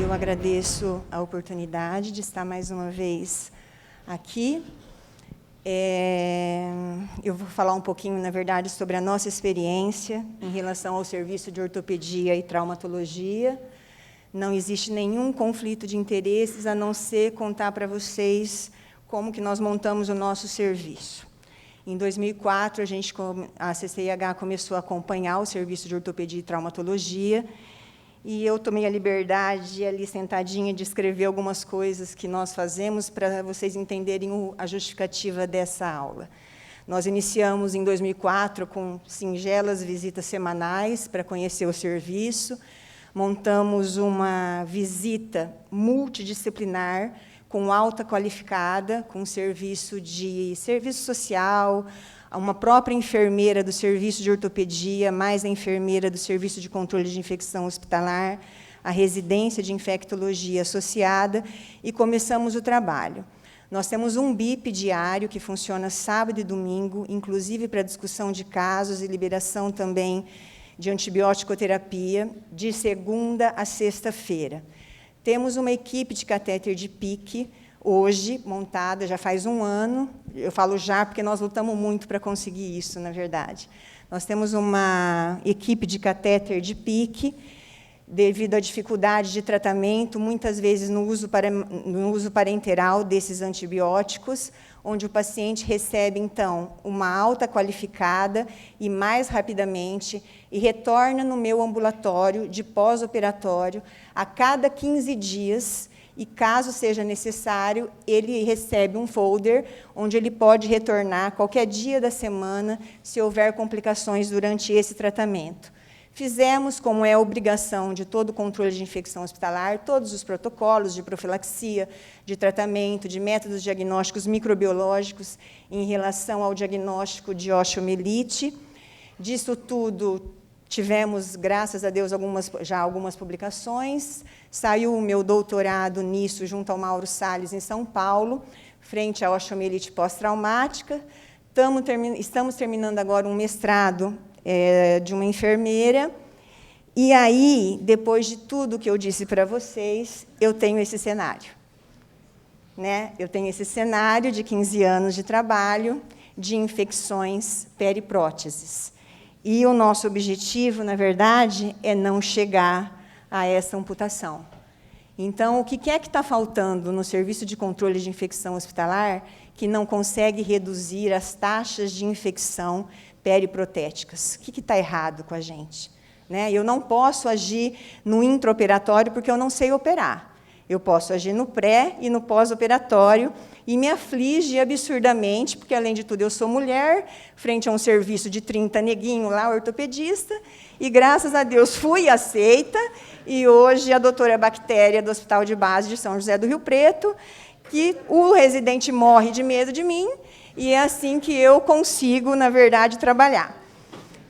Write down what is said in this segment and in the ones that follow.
eu agradeço a oportunidade de estar mais uma vez aqui. Eu vou falar um pouquinho, na verdade, sobre a nossa experiência em relação ao serviço de ortopedia e traumatologia. Não existe nenhum conflito de interesses, a não ser contar para vocês como que nós montamos o nosso serviço. Em 2004, a CCIH começou a acompanhar o serviço de ortopedia e traumatologia, e eu tomei a liberdade, ali sentadinha, de escrever algumas coisas que nós fazemos para vocês entenderem a justificativa dessa aula. Nós iniciamos, em 2004, com singelas visitas semanais para conhecer o serviço, montamos uma visita multidisciplinar, com alta qualificada, com serviço social, uma própria enfermeira do serviço de ortopedia, mais a enfermeira do serviço de controle de infecção hospitalar, a residência de infectologia associada, e começamos o trabalho. Nós temos um BIP diário, que funciona sábado e domingo, inclusive para discussão de casos e liberação também de antibiótico-terapia, de segunda a sexta-feira. Temos uma equipe de catéter de PIC, hoje, montada, já faz um ano. Eu falo já porque nós lutamos muito para conseguir isso, na verdade. Nós temos uma equipe de catéter de PIC, devido à dificuldade de tratamento, muitas vezes no uso parenteral desses antibióticos, onde o paciente recebe, então, uma alta qualificada e mais rapidamente, e retorna no meu ambulatório de pós-operatório a cada 15 dias, e, caso seja necessário, ele recebe um folder onde ele pode retornar qualquer dia da semana, se houver complicações durante esse tratamento. Fizemos, como é obrigação de todo o controle de infecção hospitalar, todos os protocolos de profilaxia, de tratamento, de métodos diagnósticos microbiológicos em relação ao diagnóstico de osteomielite. Disso tudo, tivemos, graças a Deus, já algumas publicações. Saiu o meu doutorado nisso, junto ao Mauro Salles, em São Paulo, frente à osteomielite pós-traumática. Estamos terminando agora um mestrado de uma enfermeira. E aí, depois de tudo que eu disse para vocês, eu tenho esse cenário. Eu tenho esse cenário de 15 anos de trabalho, de infecções peripróteses. E o nosso objetivo, na verdade, é não chegar a essa amputação. Então, o que é que está faltando no serviço de controle de infecção hospitalar que não consegue reduzir as taxas de infecção periprotéticas? O que está errado com a gente? Eu não posso agir no intraoperatório porque eu não sei operar. Eu posso agir no pré e no pós-operatório, e me aflige absurdamente, porque, além de tudo, eu sou mulher, frente a um serviço de 30 neguinho lá, ortopedista, e, graças a Deus, fui aceita, e hoje a doutora Bactéria, do Hospital de Base de São José do Rio Preto, que o residente morre de medo de mim, e é assim que eu consigo, na verdade, trabalhar.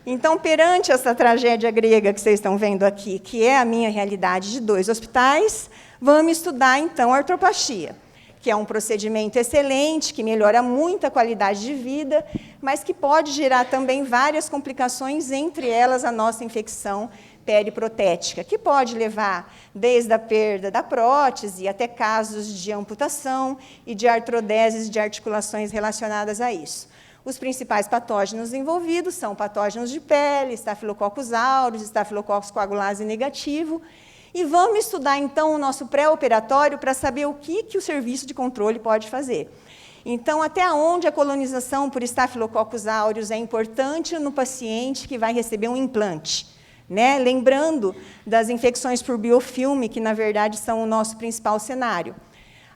Então, perante essa tragédia grega que vocês estão vendo aqui, que é a minha realidade de 2 hospitais, vamos estudar, então, a artroplastia, que é um procedimento excelente, que melhora muito a qualidade de vida, mas que pode gerar também várias complicações, entre elas a nossa infecção periprotética, que pode levar desde a perda da prótese até casos de amputação e de artrodeses de articulações relacionadas a isso. Os principais patógenos envolvidos são patógenos de pele, Staphylococcus aureus, Staphylococcus coagulase negativo. E vamos estudar, então, o nosso pré-operatório para saber o que o serviço de controle pode fazer. Então, até onde a colonização por Staphylococcus aureus é importante no paciente que vai receber um implante. Lembrando das infecções por biofilme, que, na verdade, são o nosso principal cenário.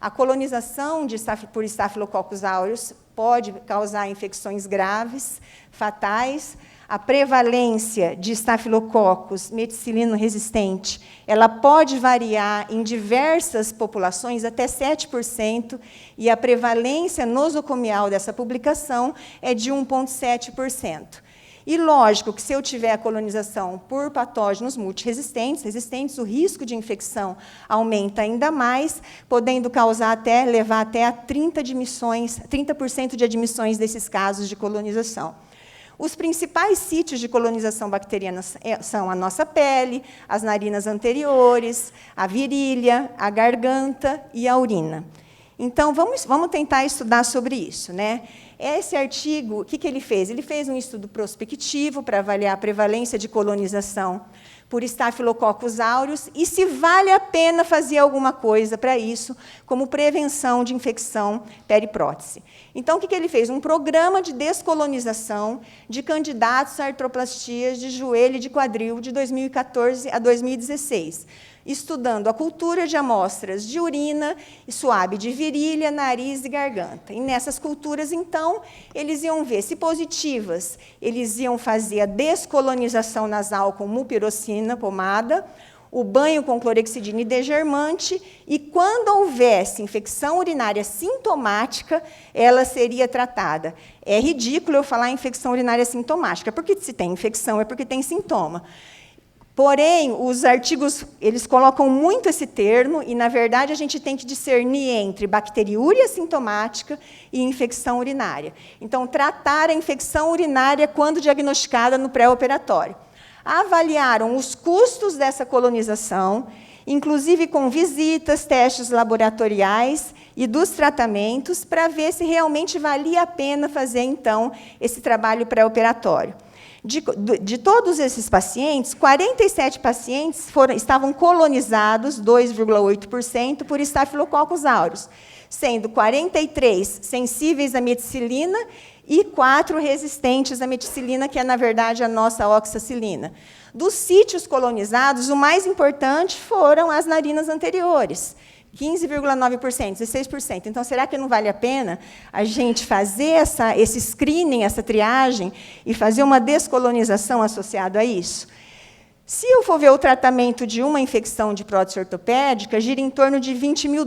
A colonização por Staphylococcus aureus pode causar infecções graves, fatais. A prevalência de Staphylococcus meticilino resistente, ela pode variar em diversas populações, até 7%, e a prevalência nosocomial dessa publicação é de 1,7%. E, lógico, que se eu tiver a colonização por patógenos multiresistentes, o risco de infecção aumenta ainda mais, podendo levar até a 30% de admissões desses casos de colonização. Os principais sítios de colonização bacteriana são a nossa pele, as narinas anteriores, a virilha, a garganta e a urina. Então, vamos tentar estudar sobre isso, né? Esse artigo, o que ele fez? Ele fez um estudo prospectivo para avaliar a prevalência de colonização por Staphylococcus aureus e se vale a pena fazer alguma coisa para isso, como prevenção de infecção periprótese. Então, o que ele fez? Um programa de descolonização de candidatos a artroplastias de joelho e de quadril de 2014 a 2016, estudando a cultura de amostras de urina e suave de virilha, nariz e garganta. E nessas culturas, então, eles iam ver se positivas, eles iam fazer a descolonização nasal com mupirocina, pomada, o banho com clorexidina e degermante, e quando houvesse infecção urinária sintomática, ela seria tratada. É ridículo eu falar infecção urinária sintomática, porque se tem infecção é porque tem sintoma. Porém, os artigos eles colocam muito esse termo, e, na verdade, a gente tem que discernir entre bacteriúria sintomática e infecção urinária. Então, tratar a infecção urinária quando diagnosticada no pré-operatório. Avaliaram os custos dessa colonização, inclusive com visitas, testes laboratoriais e dos tratamentos, para ver se realmente valia a pena fazer, então, esse trabalho pré-operatório. De todos esses pacientes, 47 pacientes estavam colonizados, 2,8%, por Staphylococcus aureus, sendo 43 sensíveis à meticilina e 4 resistentes à meticilina, que é, na verdade, a nossa oxacilina. Dos sítios colonizados, o mais importante foram as narinas anteriores, 15,9%, 16%. Então, será que não vale a pena a gente fazer esse screening, essa triagem, e fazer uma descolonização associada a isso? Se eu for ver o tratamento de uma infecção de prótese ortopédica, gira em torno de $20 mil.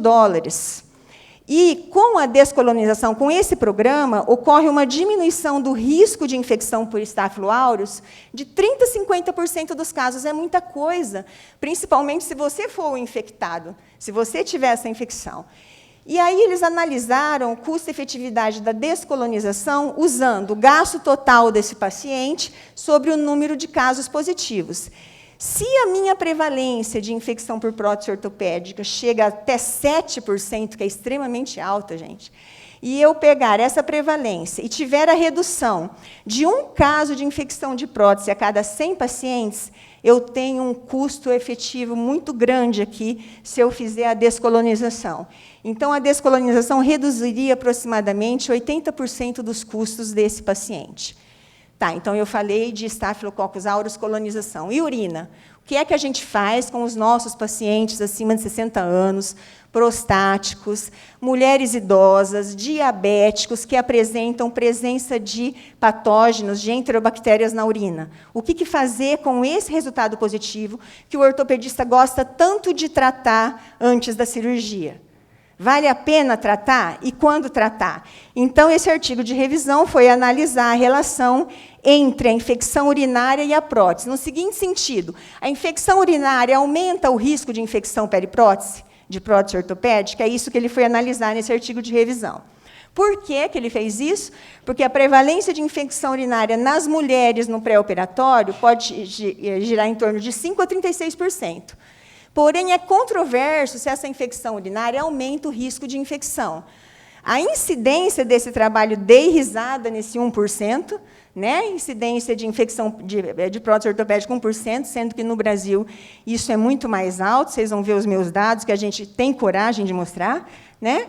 E, com a descolonização, com esse programa, ocorre uma diminuição do risco de infecção por Staphylococcus aureus de 30% a 50% dos casos. É muita coisa, principalmente se você for o infectado, se você tiver essa infecção. E aí eles analisaram o custo-efetividade da descolonização usando o gasto total desse paciente sobre o número de casos positivos. Se a minha prevalência de infecção por prótese ortopédica chega até 7%, que é extremamente alta, gente, e eu pegar essa prevalência e tiver a redução de um caso de infecção de prótese a cada 100 pacientes, eu tenho um custo efetivo muito grande aqui se eu fizer a descolonização. Então, a descolonização reduziria aproximadamente 80% dos custos desse paciente. Tá, então, eu falei de Staphylococcus aureus colonização. E urina? O que é que a gente faz com os nossos pacientes acima de 60 anos, prostáticos, mulheres idosas, diabéticos, que apresentam presença de patógenos, de enterobactérias na urina? O que fazer com esse resultado positivo que o ortopedista gosta tanto de tratar antes da cirurgia? Vale a pena tratar? E quando tratar? Então, esse artigo de revisão foi analisar a relação entre a infecção urinária e a prótese, no seguinte sentido: a infecção urinária aumenta o risco de infecção periprótese, de prótese ortopédica? É isso que ele foi analisar nesse artigo de revisão. Por que ele fez isso? Porque a prevalência de infecção urinária nas mulheres no pré-operatório pode girar em torno de 5% a 36%. Porém, é controverso se essa infecção urinária aumenta o risco de infecção. A incidência desse trabalho dei risada nesse 1%, né? Incidência de infecção de prótese ortopédica 1%, sendo que no Brasil isso é muito mais alto. Vocês vão ver os meus dados, que a gente tem coragem de mostrar, né?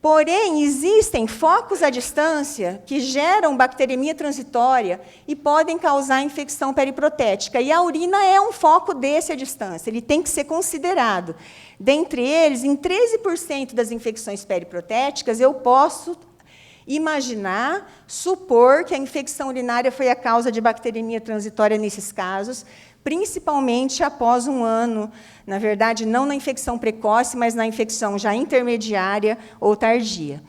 Porém, existem focos à distância que geram bacteremia transitória e podem causar infecção periprotética. E a urina é um foco desse à distância, ele tem que ser considerado. Dentre eles, em 13% das infecções periprotéticas, eu posso imaginar, supor que a infecção urinária foi a causa de bacteremia transitória nesses casos, principalmente após um ano, na verdade, não na infecção precoce, mas na infecção já intermediária ou tardia.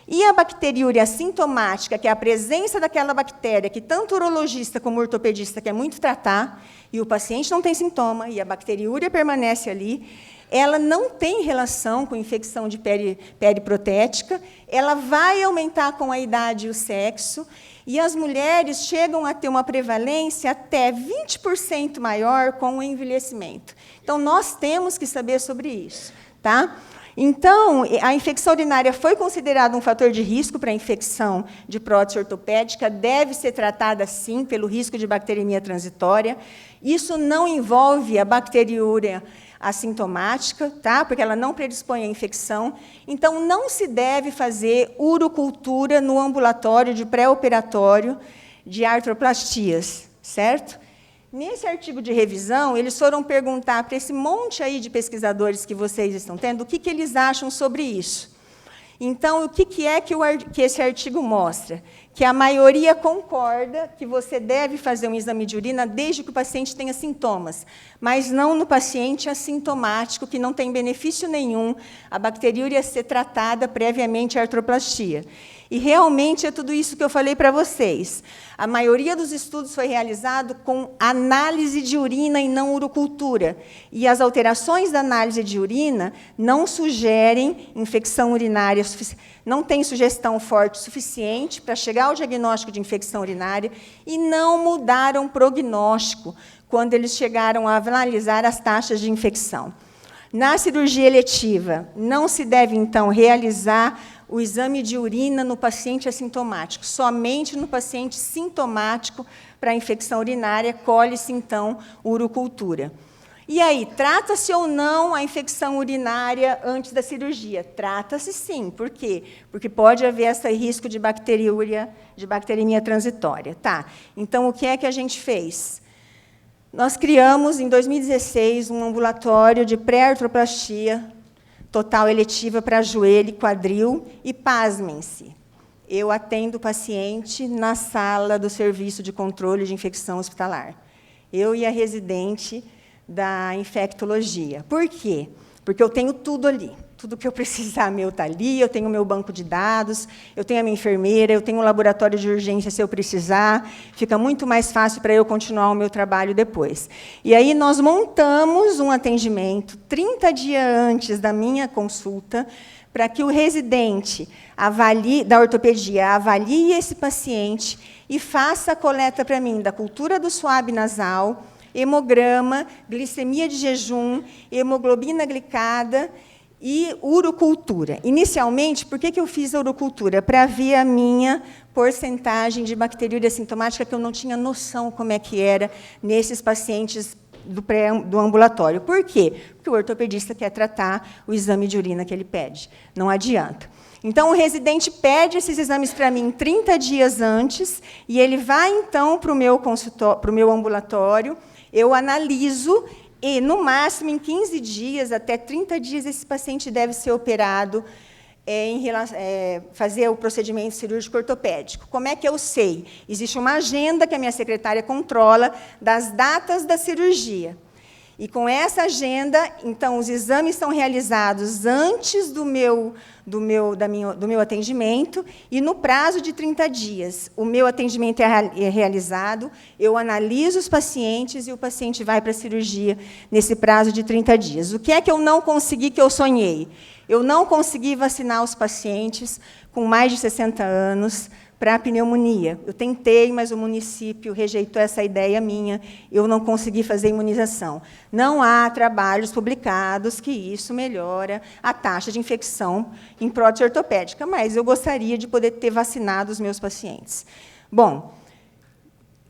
E a bacteriúria assintomática, que é a presença daquela bactéria que tanto o urologista como o ortopedista quer muito tratar, e o paciente não tem sintoma, e a bacteriúria permanece ali, ela não tem relação com infecção de periprotética, ela vai aumentar com a idade e o sexo, e as mulheres chegam a ter uma prevalência até 20% maior com o envelhecimento. Então, nós temos que saber sobre isso. Tá? Então, a infecção urinária foi considerada um fator de risco para a infecção de prótese ortopédica, deve ser tratada, sim, pelo risco de bacteremia transitória. Isso não envolve a bacteriúria assintomática, tá? Porque ela não predispõe à infecção. Então, não se deve fazer urocultura no ambulatório de pré-operatório de artroplastias, certo? Nesse artigo de revisão, eles foram perguntar para esse monte aí de pesquisadores que vocês estão tendo o que eles acham sobre isso. Então, o que é que esse artigo mostra? Que a maioria concorda que você deve fazer um exame de urina desde que o paciente tenha sintomas, mas não no paciente assintomático, que não tem benefício nenhum a bacteriúria ser tratada previamente à artroplastia. E, realmente, é tudo isso que eu falei para vocês. A maioria dos estudos foi realizado com análise de urina e não urocultura. E as alterações da análise de urina não sugerem infecção urinária, não tem sugestão forte o suficiente para chegar ao diagnóstico de infecção urinária e não mudaram o prognóstico quando eles chegaram a analisar as taxas de infecção. Na cirurgia eletiva, não se deve, então, realizar o exame de urina no paciente assintomático, somente no paciente sintomático para a infecção urinária, colhe-se, então, urocultura. E aí, trata-se ou não a infecção urinária antes da cirurgia? Trata-se, sim. Por quê? Porque pode haver esse risco de bacteriúria, de bacteremia transitória. Tá. Então, o que é que a gente fez? Nós criamos, em 2016, um ambulatório de pré-artroplastia total eletiva para joelho e quadril, e, pasmem-se, eu atendo o paciente na sala do serviço de controle de infecção hospitalar. Eu e a residente da infectologia. Por quê? Porque eu tenho tudo ali. Tudo que eu precisar meu está ali, eu tenho o meu banco de dados, eu tenho a minha enfermeira, eu tenho um laboratório de urgência se eu precisar, fica muito mais fácil para eu continuar o meu trabalho depois. E aí nós montamos um atendimento 30 dias antes da minha consulta, para que o residente da ortopedia avalie esse paciente e faça a coleta para mim da cultura do suave nasal, hemograma, glicemia de jejum, hemoglobina glicada e urocultura. Inicialmente, por que eu fiz a urocultura? Para ver a minha porcentagem de bacteriúria sintomática, que eu não tinha noção como é que era nesses pacientes do ambulatório. Por quê? Porque o ortopedista quer tratar o exame de urina que ele pede. Não adianta. Então, o residente pede esses exames para mim 30 dias antes, e ele vai, então, para o meu consultório, para o meu ambulatório, eu analiso, e, no máximo, em 15 dias, até 30 dias, esse paciente deve ser operado, fazer o procedimento cirúrgico ortopédico. Como é que eu sei? Existe uma agenda que a minha secretária controla das datas da cirurgia. E, com essa agenda, então, os exames são realizados antes do meu atendimento, e, no prazo de 30 dias, o meu atendimento é realizado, eu analiso os pacientes e o paciente vai para a cirurgia nesse prazo de 30 dias. O que é que eu não consegui, que eu sonhei? Eu não consegui vacinar os pacientes com mais de 60 anos para a pneumonia. Eu tentei, mas o município rejeitou essa ideia minha, eu não consegui fazer imunização. Não há trabalhos publicados que isso melhora a taxa de infecção em prótese ortopédica, mas eu gostaria de poder ter vacinado os meus pacientes. Bom,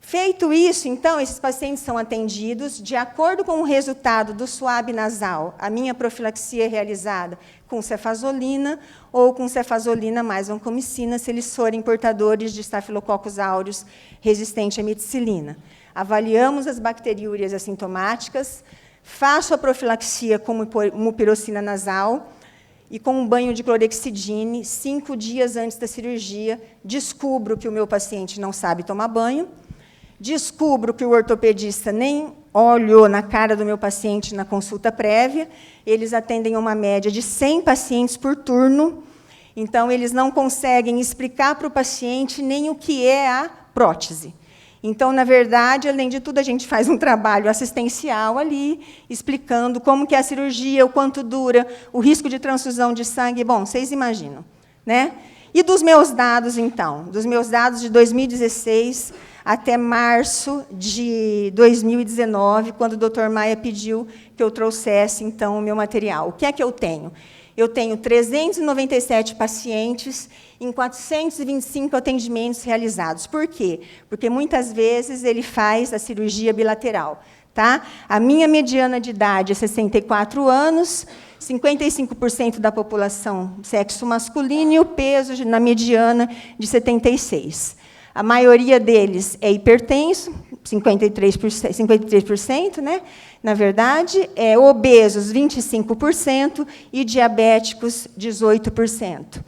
feito isso, então, esses pacientes são atendidos de acordo com o resultado do suave nasal. A minha profilaxia é realizada com cefazolina ou com cefazolina mais vancomicina, se eles forem portadores de Staphylococcus aureus resistente à meticilina. Avaliamos as bacteriúrias assintomáticas, faço a profilaxia com mupirocina nasal e com um banho de clorexidine, 5 dias antes da cirurgia, descubro que o meu paciente não sabe tomar banho, descubro que o ortopedista nem olhou na cara do meu paciente na consulta prévia, eles atendem uma média de 100 pacientes por turno, então eles não conseguem explicar para o paciente nem o que é a prótese. Então, na verdade, além de tudo, a gente faz um trabalho assistencial ali, explicando como que é a cirurgia, o quanto dura, o risco de transfusão de sangue. Bom, vocês imaginam, né? E dos meus dados, então? Dos meus dados de 2016 até março de 2019, quando o Dr. Maia pediu que eu trouxesse, então, o meu material. O que é que eu tenho? Eu tenho 397 pacientes em 425 atendimentos realizados. Por quê? Porque, muitas vezes, ele faz a cirurgia bilateral. Tá? A minha mediana de idade é 64 anos, 55% da população sexo masculino e o peso, na mediana, de 76. A maioria deles é hipertenso, 53%, né? Na verdade, obesos, 25%, e diabéticos, 18%.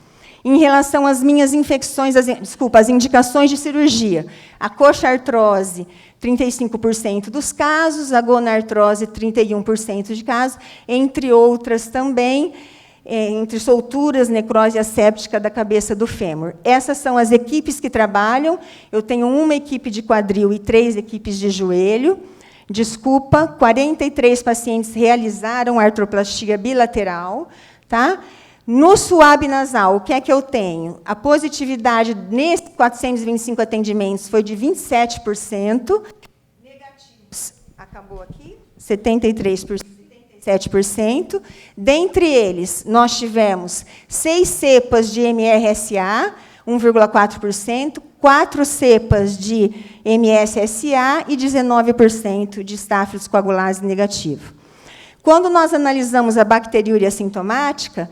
Em relação às minhas infecções, as indicações de cirurgia, a coxartrose, 35% dos casos, a gonartrose, 31% de casos, entre outras também, entre solturas, necrose asséptica da cabeça do fêmur. Essas são as equipes que trabalham. Eu tenho uma equipe de quadril e 3 equipes de joelho. Desculpa, 43 pacientes realizaram artroplastia bilateral. Tá? No suave nasal, o que é que eu tenho? A positividade nesses 425 atendimentos foi de 27%. Negativos, acabou aqui, 73%. 7%. Dentre eles, nós tivemos 6 cepas de MRSA, 1,4%, 4 cepas de MSSA e 19% de Staphylococcus coagulase negativo. Quando nós analisamos a bacteriúria assintomática,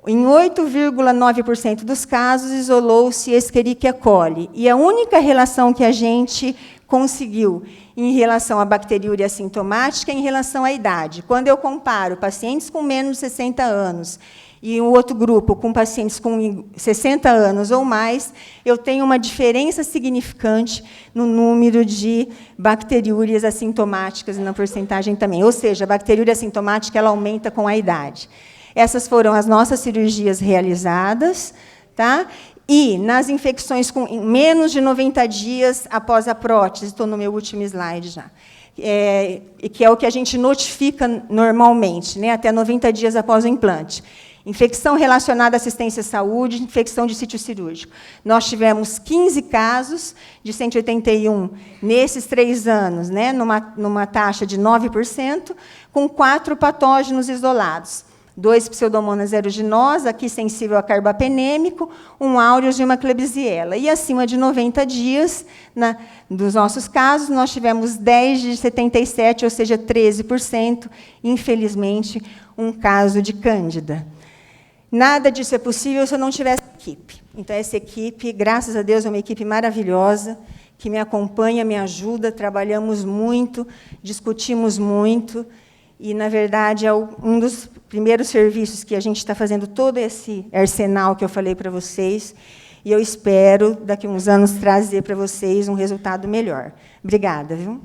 em 8,9% dos casos, isolou-se Escherichia coli. E a única relação que a gente conseguiu em relação à bacteriúria assintomática é em relação à idade. Quando eu comparo pacientes com menos de 60 anos e um outro grupo com pacientes com 60 anos ou mais, eu tenho uma diferença significante no número de bacteriúrias assintomáticas e na porcentagem também. Ou seja, a bacteriúria assintomática ela aumenta com a idade. Essas foram as nossas cirurgias realizadas, tá? E, nas infecções com menos de 90 dias após a prótese, estou no meu último slide já, que é o que a gente notifica normalmente, né, até 90 dias após o implante. Infecção relacionada à assistência à saúde, infecção de sítio cirúrgico. Nós tivemos 15 casos de 181 nesses 3 anos, né, numa taxa de 9%, com 4 patógenos isolados. 2 pseudomonas aeruginosa, aqui sensível a carbapenêmico, 1 aureus e uma klebsiella. E acima de 90 dias, dos nossos casos, nós tivemos 10 de 77, ou seja, 13%, infelizmente, um caso de cândida. Nada disso é possível se eu não tivesse equipe. Então, essa equipe, graças a Deus, é uma equipe maravilhosa, que me acompanha, me ajuda, trabalhamos muito, discutimos muito, e, na verdade, é um dos primeiros serviços que a gente está fazendo todo esse arsenal que eu falei para vocês, e eu espero, daqui a uns anos, trazer para vocês um resultado melhor. Obrigada, viu?